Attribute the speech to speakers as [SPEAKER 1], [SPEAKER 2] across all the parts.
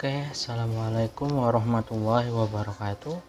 [SPEAKER 1] Assalamualaikum warahmatullahi wabarakatuh.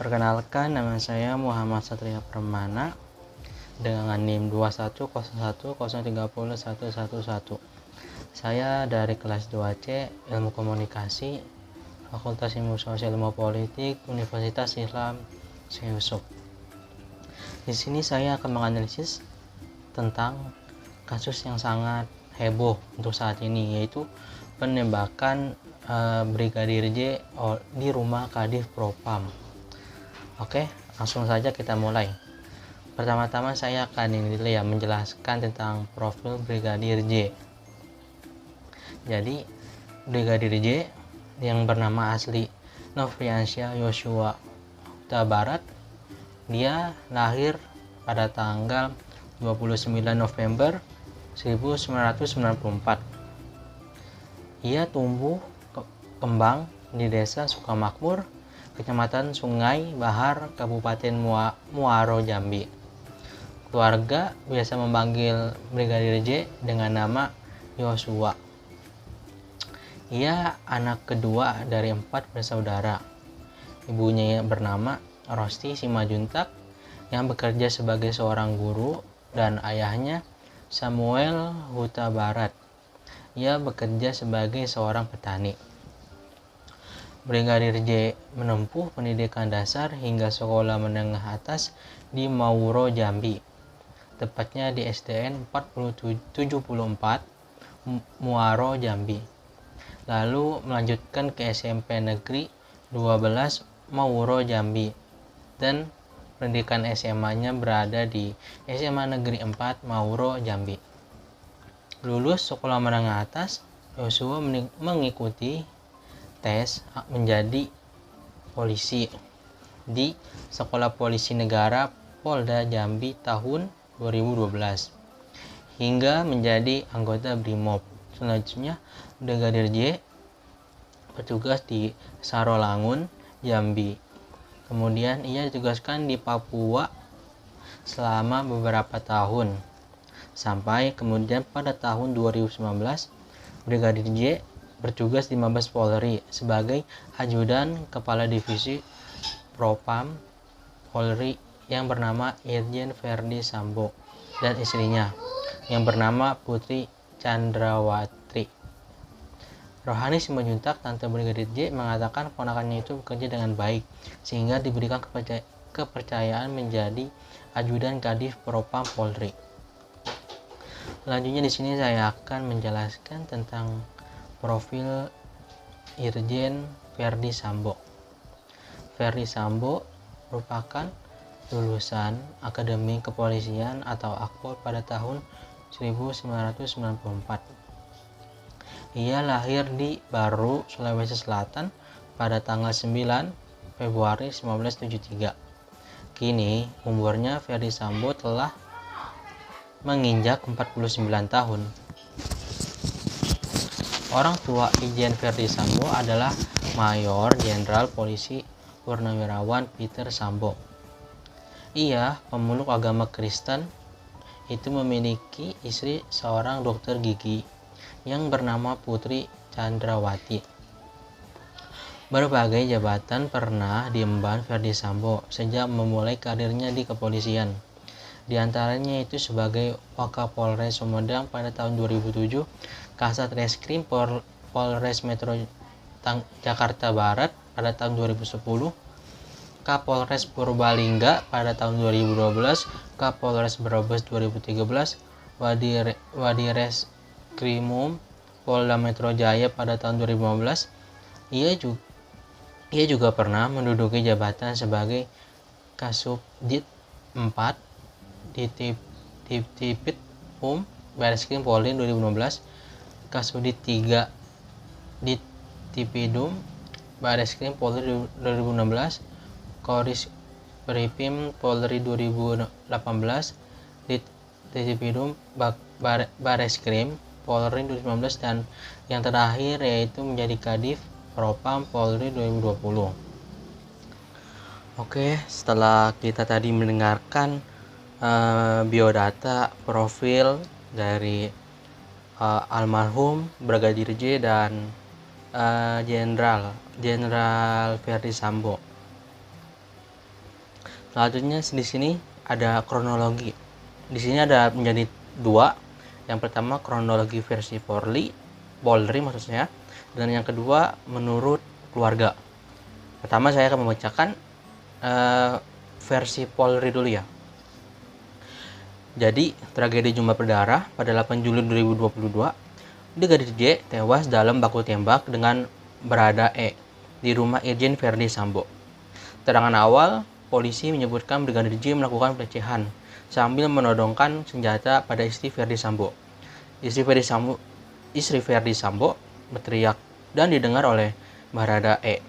[SPEAKER 1] Perkenalkan, nama saya Muhammad Satria Permana dengan NIM 21010301111. Saya dari kelas 2C Ilmu Komunikasi, Fakultas Ilmu Sosial Ilmu Politik, Universitas Islam Syekh Yusuf. Di sini saya akan menganalisis tentang kasus yang sangat heboh untuk saat ini, yaitu penembakan Brigadir J di rumah Kadif Propam. Langsung saja kita mulai. Pertama-tama saya akan menjelaskan tentang profil Brigadir J. Jadi Brigadir J yang bernama asli Nofriansyah Yosua Huta Barat, dia lahir pada tanggal 29 November 1994. Ia tumbuh kembang di desa Sukamakmur, Kecamatan Sungai Bahar, Kabupaten Muaro, Jambi. Keluarga biasa memanggil Brigadir J dengan nama Yosua. Ia anak kedua dari 4 bersaudara. Ibunya bernama Rosti Simajuntak yang bekerja sebagai seorang guru, dan ayahnya Samuel Huta Barat. Ia bekerja sebagai seorang petani. Brigadir J menempuh pendidikan dasar hingga sekolah menengah atas di Mauro, Jambi, tepatnya di SDN 74 Muaro, Jambi. Lalu melanjutkan ke SMP Negeri 12 Mauro, Jambi, dan pendidikan SMA-nya berada di SMA Negeri 4 Mauro, Jambi. Lulus sekolah menengah atas, Yosua mengikuti tes menjadi polisi di Sekolah Polisi Negara Polda Jambi tahun 2012 hingga menjadi anggota BRIMOB. Selanjutnya Brigadir J bertugas di Sarolangun, Jambi. Kemudian ia ditugaskan di Papua selama beberapa tahun, sampai kemudian pada tahun 2019 Brigadir J bertugas di Mabes Polri sebagai ajudan Kepala Divisi Propam Polri yang bernama Irjen Verdi Sambo dan istrinya yang bernama Putri Chandrawatri. Rohani Simajuntak, tante Brigadir J, mengatakan ponakannya itu bekerja dengan baik sehingga diberikan kepercayaan menjadi ajudan Kadif Propam Polri. Selanjutnya di sini saya akan menjelaskan tentang profil Irjen Verdi Sambo. Verdi Sambo merupakan lulusan Akademi Kepolisian atau Akpol pada tahun 1994. Ia lahir di Baru, Sulawesi Selatan pada tanggal 9 Februari 1973. Kini umurnya Verdi Sambo telah menginjak 49 tahun. Orang tua Irjen Verdi Sambo adalah Mayor Jenderal Polisi Purnawirawan Peter Sambo. Ia pemeluk agama Kristen, itu memiliki istri seorang dokter gigi yang bernama Putri Chandrawati. Berbagai jabatan pernah diemban Verdi Sambo sejak memulai karirnya di kepolisian. Di antaranya itu sebagai Wakapolres Sumedang pada tahun 2007, Kasat Reskrim Polres Metro Jakarta Barat pada tahun 2010, Kapolres Purbalingga pada tahun 2012, Kapolres Brebes 2013, Wadireskrimum Polda Metro Jaya pada tahun 2015. Ia juga pernah menduduki jabatan sebagai Kasubdit 4 di Tipit Bareskrim Polri 2015, Kasubdit 3 di Tipidum Bareskrim Polri 2016, Koris Bripim Polri 2018, di Tipidum Bareskrim Polri 2019, dan yang terakhir yaitu menjadi Kadif Propam Polri 2020. Setelah kita tadi mendengarkan biodata profil dari almarhum Brigadir J dan Jenderal Verdi Sambo. Selanjutnya di sini ada kronologi. Di sini ada menjadi dua. Yang pertama kronologi versi Polri maksudnya, dan yang kedua menurut keluarga. Pertama saya akan membacakan versi Polri dulu ya. Jadi, tragedi Jumlah Berdarah pada 8 Juli 2022, Brigadir J tewas dalam baku tembak dengan Barada E di rumah Irjen Verdi Sambo. Keterangan awal, polisi menyebutkan Brigadir J melakukan pelecehan sambil menodongkan senjata pada istri Verdi Sambo. Istri Verdi Sambo berteriak dan didengar oleh Barada E.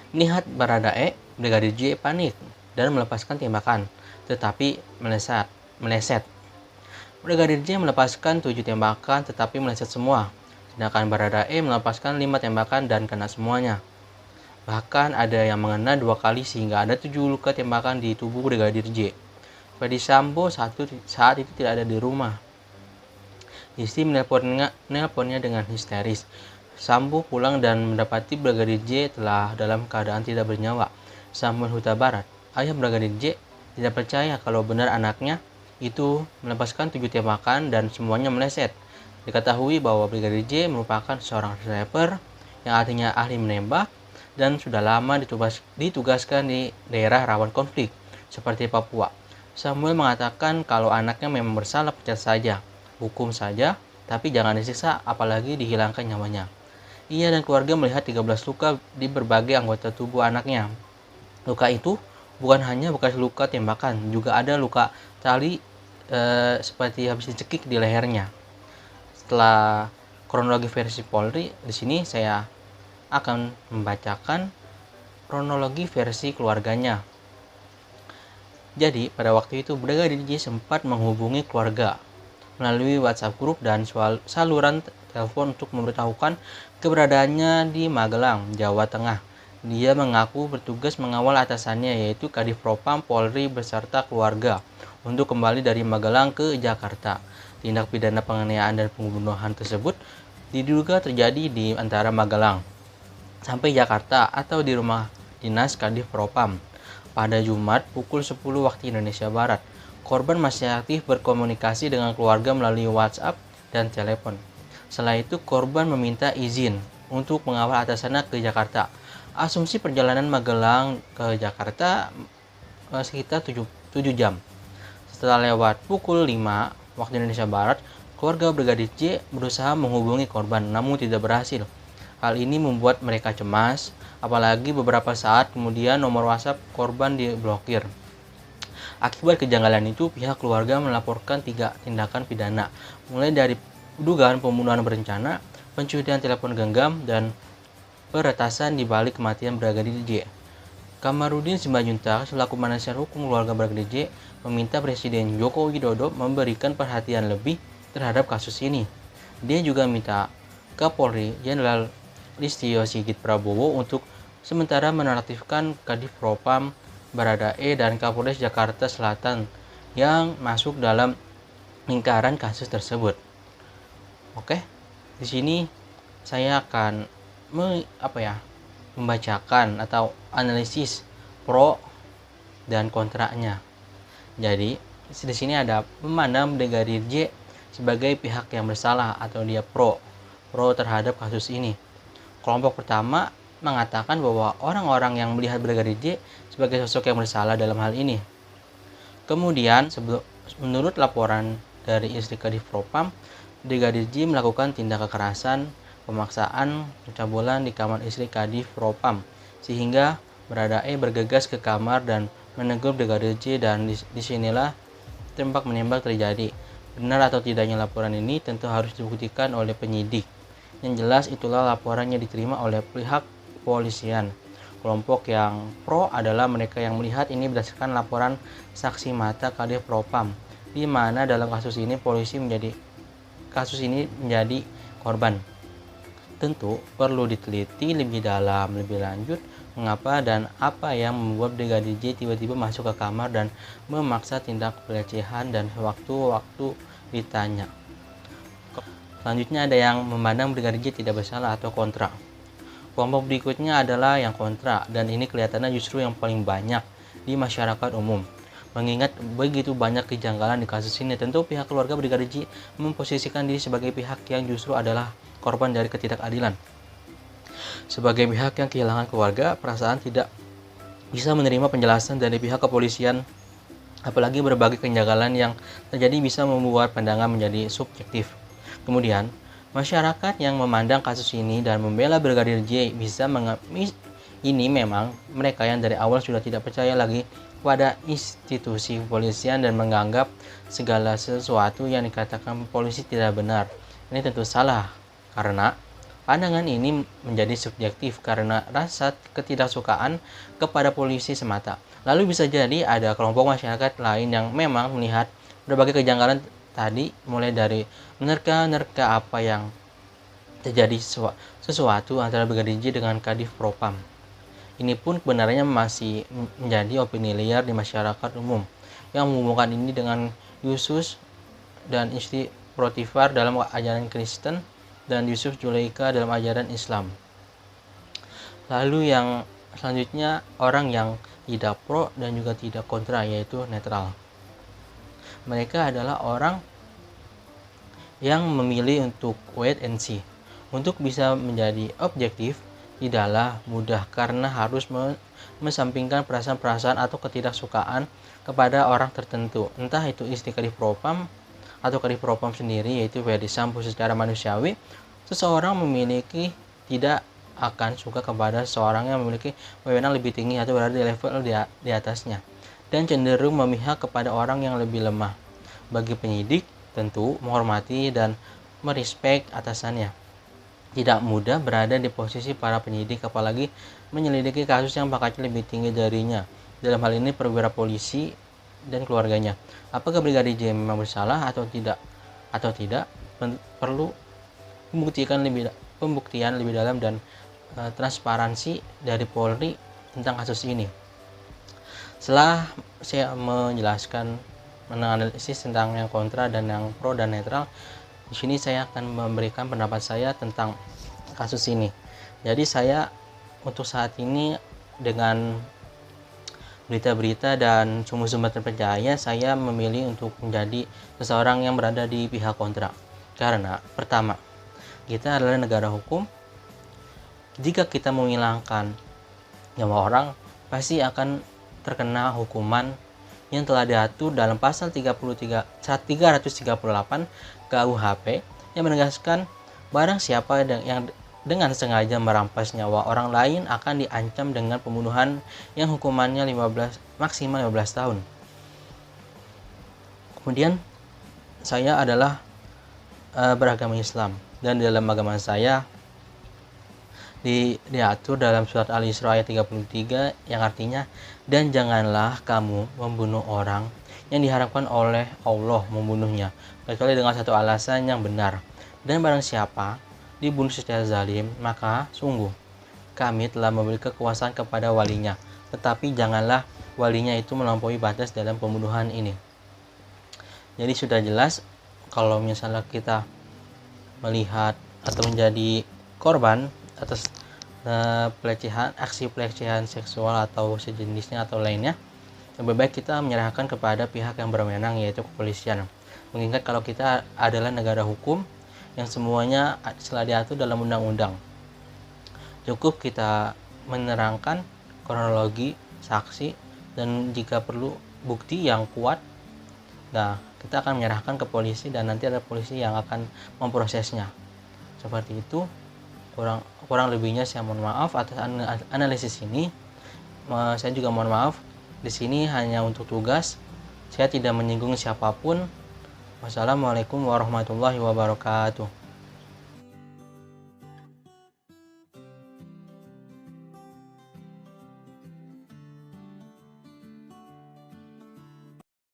[SPEAKER 1] Melihat Barada E, Brigadir J panik dan melepaskan tembakan, tetapi meleset. Brigadir J melepaskan 7 tembakan tetapi meleset semua, sedangkan Barada E melepaskan 5 tembakan dan kena semuanya. Bahkan ada yang mengena 2 kali sehingga ada 7 luka tembakan di tubuh Brigadir J. Verdi Sambo saat itu tidak ada di rumah. Istri menelponnya dengan histeris. Sambo pulang dan mendapati Brigadir J telah dalam keadaan tidak bernyawa. Samuel Huta Barat, ayah Brigadir J, tidak percaya kalau benar anaknya itu melepaskan 7 tembakan dan semuanya meleset. Diketahui bahwa Brigadir J merupakan seorang sniper yang artinya ahli menembak dan sudah lama ditugaskan di daerah rawan konflik seperti Papua. Samuel mengatakan kalau anaknya memang bersalah pecat saja, hukum saja, tapi jangan disiksa apalagi dihilangkan nyawanya. Ia dan keluarga melihat 13 luka di berbagai anggota tubuh anaknya. Luka itu bukan hanya bekas luka tembakan, juga ada luka tali seperti habis dicekik di lehernya. Setelah kronologi versi Polri, di sini saya akan membacakan kronologi versi keluarganya. Jadi, pada waktu itu Brigadir J sempat menghubungi keluarga melalui WhatsApp grup dan saluran telepon untuk memberitahukan keberadaannya di Magelang, Jawa Tengah. Dia mengaku bertugas mengawal atasannya yaitu Kadif Propam Polri beserta keluarga untuk kembali dari Magelang ke Jakarta. Tindak pidana penganiayaan dan pembunuhan tersebut diduga terjadi di antara Magelang sampai Jakarta atau di rumah dinas Kadif Propam. Pada Jumat pukul 10 waktu Indonesia Barat, korban masih aktif berkomunikasi dengan keluarga melalui WhatsApp dan telepon. Setelah itu korban meminta izin untuk mengawal atasannya ke Jakarta. Asumsi perjalanan Magelang ke Jakarta sekitar 7 jam. Setelah lewat pukul 5 waktu Indonesia Barat, keluarga Brigadir J berusaha menghubungi korban namun tidak berhasil. Hal ini membuat mereka cemas, apalagi beberapa saat kemudian nomor WhatsApp korban diblokir. Akibat kejanggalan itu, pihak keluarga melaporkan 3 tindakan pidana, mulai dari dugaan pembunuhan berencana, pencurian telepon genggam, dan peretasan di balik kematian Brigadir J. Kamarudin Simanjuntak selaku penasihat hukum keluarga Brigadir J meminta Presiden Joko Widodo memberikan perhatian lebih terhadap kasus ini. Dia juga minta Kapolri Jenderal Listio Sigit Prabowo untuk sementara menonaktifkan Kadif Propam Barada E dan Kapolres Jakarta Selatan yang masuk dalam lingkaran kasus tersebut. Oke, di sini saya akan membacakan atau analisis pro dan kontranya. Jadi di sini ada memandang Brigadir J sebagai pihak yang bersalah atau dia pro terhadap kasus ini. Kelompok pertama mengatakan bahwa orang-orang yang melihat Brigadir J sebagai sosok yang bersalah dalam hal ini. Kemudian, menurut laporan dari istri Kadif Propam, Brigadir J melakukan tindak kekerasan, pemaksaan, pencabulan di kamar istri Kadif Propam, sehingga Barada E bergegas ke kamar dan menegur Brigadir J dan disinilah tembak menembak terjadi. Benar atau tidaknya laporan ini tentu harus dibuktikan oleh penyidik. Yang jelas itulah laporannya diterima oleh pihak kepolisian. Kelompok yang pro adalah mereka yang melihat ini berdasarkan laporan saksi mata Kadif Propam, di mana dalam kasus ini menjadi korban. Tentu perlu diteliti lebih dalam, lebih lanjut mengapa dan apa yang membuat Brigadir J tiba-tiba masuk ke kamar dan memaksa tindak pelecehan dan sewaktu-waktu ditanya. Selanjutnya ada yang memandang Brigadir J tidak bersalah atau kontra. Kelompok berikutnya adalah yang kontra, dan ini kelihatannya justru yang paling banyak di masyarakat umum. Mengingat begitu banyak kejanggalan di kasus ini, tentu pihak keluarga Brigadir J memposisikan diri sebagai pihak yang justru adalah korban dari ketidakadilan. Sebagai pihak yang kehilangan keluarga, perasaan tidak bisa menerima penjelasan dari pihak kepolisian, apalagi berbagai kejanggalan yang terjadi bisa membuat pandangan menjadi subjektif. Kemudian, masyarakat yang memandang kasus ini dan membela Brigadir J bisa ini memang mereka yang dari awal sudah tidak percaya lagi pada institusi kepolisian dan menganggap segala sesuatu yang dikatakan polisi tidak benar. Ini tentu salah, karena pandangan ini menjadi subjektif karena rasa ketidaksukaan kepada polisi semata. Lalu bisa jadi ada kelompok masyarakat lain yang memang melihat berbagai kejanggalan tadi, mulai dari menerka-nerka apa yang terjadi sesuatu antara Brigadir J dengan Kadif Propam. Ini pun kebenarnya masih menjadi opini liar di masyarakat umum yang menghubungkan ini dengan Yusus dan istri Potifar dalam ajaran Kristen dan Yusuf Zulaika dalam ajaran Islam. Lalu yang selanjutnya orang yang tidak pro dan juga tidak kontra, yaitu netral. Mereka adalah orang yang memilih untuk wait and see. Untuk bisa menjadi objektif tidaklah mudah karena harus mensampingkan perasaan-perasaan atau ketidaksukaan kepada orang tertentu, entah itu istri Kadif Propam atau Kadif Propam sendiri, yaitu Verdi Sambo. Secara manusiawi, seseorang memiliki tidak akan suka kepada seseorang yang memiliki wewenang lebih tinggi atau berada di level di atasnya, dan cenderung memihak kepada orang yang lebih lemah. Bagi penyidik, tentu menghormati dan merespek atasannya. Tidak mudah berada di posisi para penyidik, apalagi menyelidiki kasus yang pangkatnya lebih tinggi darinya. Dalam hal ini perwira polisi dan keluarganya. Apakah Brigadir J memang bersalah atau tidak? Perlu pembuktian lebih dalam dan transparansi dari Polri tentang kasus ini. Setelah saya menjelaskan, menganalisis tentang yang kontra dan yang pro dan netral, di sini saya akan memberikan pendapat saya tentang kasus ini. Jadi saya untuk saat ini dengan berita-berita dan sumber-sumber terpercaya, saya memilih untuk menjadi seseorang yang berada di pihak kontra. Karena pertama, kita adalah negara hukum. Jika kita menghilangkan nyawa orang, pasti akan terkena hukuman yang telah diatur dalam pasal 338 KUHP yang menegaskan barang siapa yang dengan sengaja merampas nyawa orang lain akan diancam dengan pembunuhan yang hukumannya maksimal 15 tahun. Kemudian saya adalah beragama Islam, dan dalam agama saya diatur dalam surat Al-Isra ayat 33 yang artinya, dan janganlah kamu membunuh orang yang diharapkan oleh Allah membunuhnya, kecuali dengan satu alasan yang benar. Dan barang siapa dibunuh secara zalim, maka sungguh kami telah memberi kekuasaan kepada walinya, tetapi janganlah walinya itu melampaui batas dalam pembunuhan ini. Jadi sudah jelas kalau misalnya kita melihat atau menjadi korban atas aksi pelecehan seksual atau sejenisnya atau lainnya, lebih baik kita menyerahkan kepada pihak yang berwenang, yaitu kepolisian. Mengingat kalau kita adalah negara hukum yang semuanya telah diatur dalam undang-undang, cukup kita menerangkan kronologi saksi dan jika perlu bukti yang kuat, nah kita akan menyerahkan ke polisi dan nanti ada polisi yang akan memprosesnya. Seperti itu. Kurang lebihnya saya mohon maaf atas analisis ini. Saya juga mohon maaf, di sini hanya untuk tugas, saya tidak menyinggung siapapun. Wassalamualaikum warahmatullahi wabarakatuh.